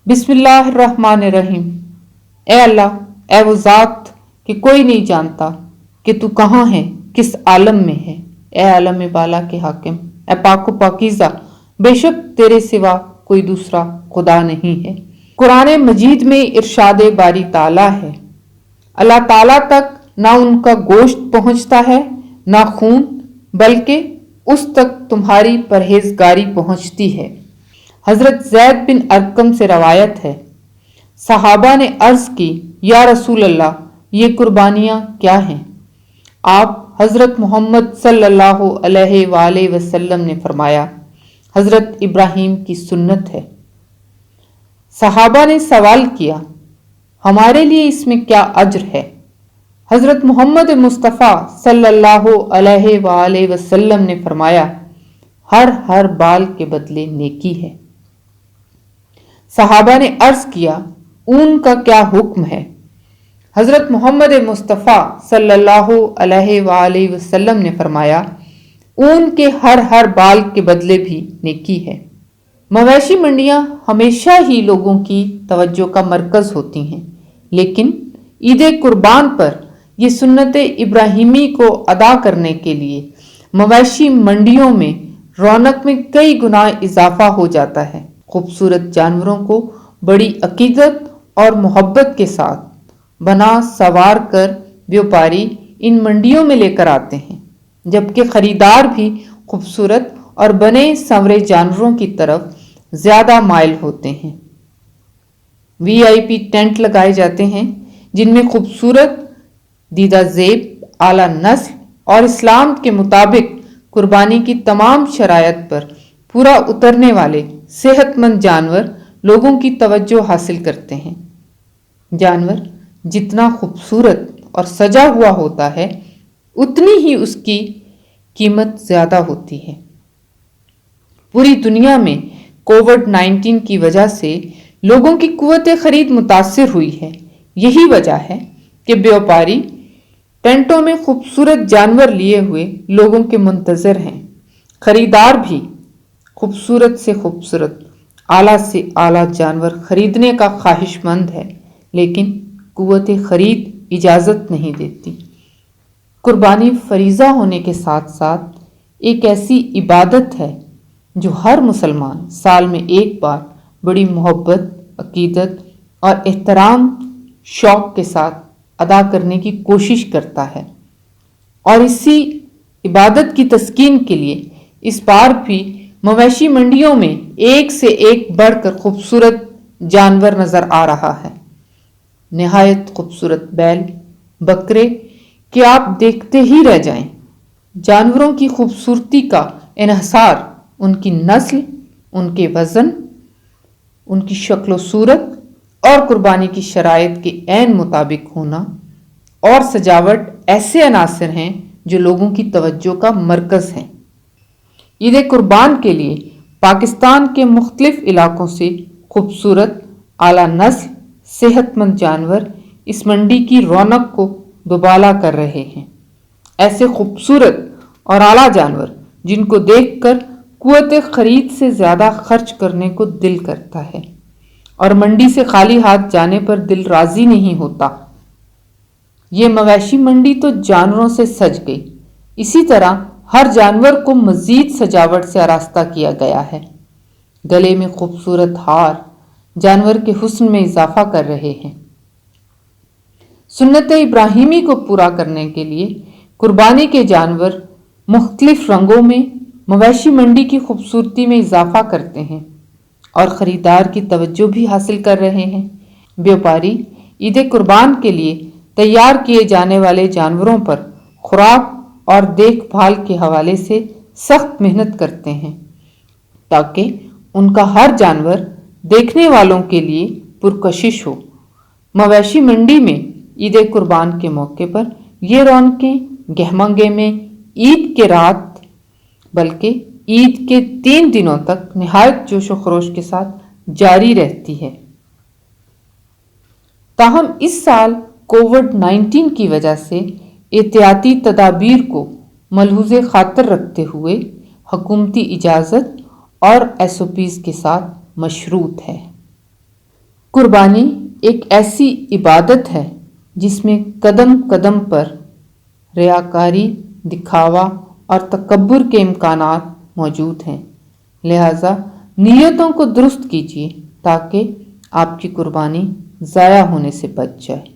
بسم اللہ الرحمن الرحیم۔ اے اللہ، اے وہ ذات کہ کوئی نہیں جانتا کہ تو کہاں ہے، کس عالم میں ہے۔ اے عالم بالا کے حاکم، اے پاک و پاکیزہ، بے شک تیرے سوا کوئی دوسرا خدا نہیں ہے۔ قرآن مجید میں ارشاد باری تعالیٰ ہے، اللہ تعالیٰ تک نہ ان کا گوشت پہنچتا ہے نہ خون، بلکہ اس تک تمہاری پرہیزگاری پہنچتی ہے۔ حضرت زید بن ارقم سے روایت ہے، صحابہ نے عرض کی، یا رسول اللہ، یہ قربانیاں کیا ہیں؟ آپ حضرت محمد صلی اللہ علیہ وآلہ وسلم نے فرمایا، حضرت ابراہیم کی سنت ہے۔ صحابہ نے سوال کیا، ہمارے لیے اس میں کیا اجر ہے؟ حضرت محمد مصطفیٰ صلی اللہ علیہ وآلہ وسلم نے فرمایا، ہر بال کے بدلے نیکی ہے۔ صحابہ نے عرض کیا، اون کا کیا حکم ہے؟ حضرت محمد مصطفیٰ صلی اللہ علیہ وآلہ وسلم نے فرمایا، اون کے ہر بال کے بدلے بھی نیکی ہے۔ مویشی منڈیاں ہمیشہ ہی لوگوں کی توجہ کا مرکز ہوتی ہیں، لیکن عید قربان پر یہ سنت ابراہیمی کو ادا کرنے کے لیے مویشی منڈیوں میں رونق میں کئی گنا اضافہ ہو جاتا ہے۔ خوبصورت جانوروں کو بڑی عقیدت اور محبت کے ساتھ بنا سوار کر بیوپاری ان منڈیوں میں لے کر آتے ہیں، جبکہ خریدار بھی خوبصورت اور بنے سنورے جانوروں کی طرف زیادہ مائل ہوتے ہیں۔ VIP ٹینٹ لگائے جاتے ہیں جن میں خوبصورت دیدہ زیب، اعلیٰ نسل اور اسلام کے مطابق قربانی کی تمام شرائط پر پورا اترنے والے صحت مند جانور لوگوں کی توجہ حاصل کرتے ہیں۔ جانور جتنا خوبصورت اور سجا ہوا ہوتا ہے، اتنی ہی اس کی قیمت زیادہ ہوتی ہے۔ پوری دنیا میں کووڈ-19 کی وجہ سے لوگوں کی قوت خرید متاثر ہوئی ہے۔ یہی وجہ ہے کہ بیوپاری ٹینٹوں میں خوبصورت جانور لیے ہوئے لوگوں کے منتظر ہیں۔ خریدار بھی خوبصورت سے خوبصورت، اعلیٰ سے اعلیٰ جانور خریدنے کا خواہش مند ہے، لیکن قوت خرید اجازت نہیں دیتی۔ قربانی فریضہ ہونے کے ساتھ ساتھ ایک ایسی عبادت ہے جو ہر مسلمان سال میں ایک بار بڑی محبت، عقیدت اور احترام شوق کے ساتھ ادا کرنے کی کوشش کرتا ہے، اور اسی عبادت کی تسکین کے لیے اس بار بھی مویشی منڈیوں میں ایک سے ایک بڑھ کر خوبصورت جانور نظر آ رہا ہے۔ نہایت خوبصورت بیل، بکرے کہ آپ دیکھتے ہی رہ جائیں۔ جانوروں کی خوبصورتی کا انحصار ان کی نسل، ان کے وزن، ان کی شکل و صورت اور قربانی کی شرائط کے عین مطابق ہونا اور سجاوٹ ایسے عناصر ہیں جو لوگوں کی توجہ کا مرکز ہیں۔ عید قربان کے لیے پاکستان کے مختلف علاقوں سے خوبصورت، اعلیٰ نسل، صحت مند جانور اس منڈی کی رونق کو دوبالا کر رہے ہیں۔ ایسے خوبصورت اور اعلیٰ جانور جن کو دیکھ کر قوت خرید سے زیادہ خرچ کرنے کو دل کرتا ہے، اور منڈی سے خالی ہاتھ جانے پر دل راضی نہیں ہوتا۔ یہ مویشی منڈی تو جانوروں سے سج گئی، اسی طرح ہر جانور کو مزید سجاوٹ سے آراستہ کیا گیا ہے۔ گلے میں خوبصورت ہار جانور کے حسن میں اضافہ کر رہے ہیں۔ سنت ابراہیمی کو پورا کرنے کے لیے قربانی کے جانور مختلف رنگوں میں مویشی منڈی کی خوبصورتی میں اضافہ کرتے ہیں اور خریدار کی توجہ بھی حاصل کر رہے ہیں۔ بیوپاری عید قربان کے لیے تیار کیے جانے والے جانوروں پر خوراک اور دیکھ بھال کے حوالے سے سخت محنت کرتے ہیں تاکہ ان کا ہر جانور دیکھنے والوں کے لیے پرکشش ہو۔ مویشی منڈی میں عید قربان کے موقع پر یہ رونقیں گہمنگے میں عید کے رات بلکہ عید کے 3 دنوں تک نہایت جوش و خروش کے ساتھ جاری رہتی ہے۔ تاہم اس سال کووڈ-19 کی وجہ سے احتیاطی تدابیر کو ملحوظ خاطر رکھتے ہوئے حکومتی اجازت اور SOPs کے ساتھ مشروط ہے۔ قربانی ایک ایسی عبادت ہے جس میں قدم قدم پر ریاکاری، دکھاوا اور تکبر کے امکانات موجود ہیں، لہذا نیتوں کو درست کیجیے تاکہ آپ کی قربانی ضائع ہونے سے بچ جائے۔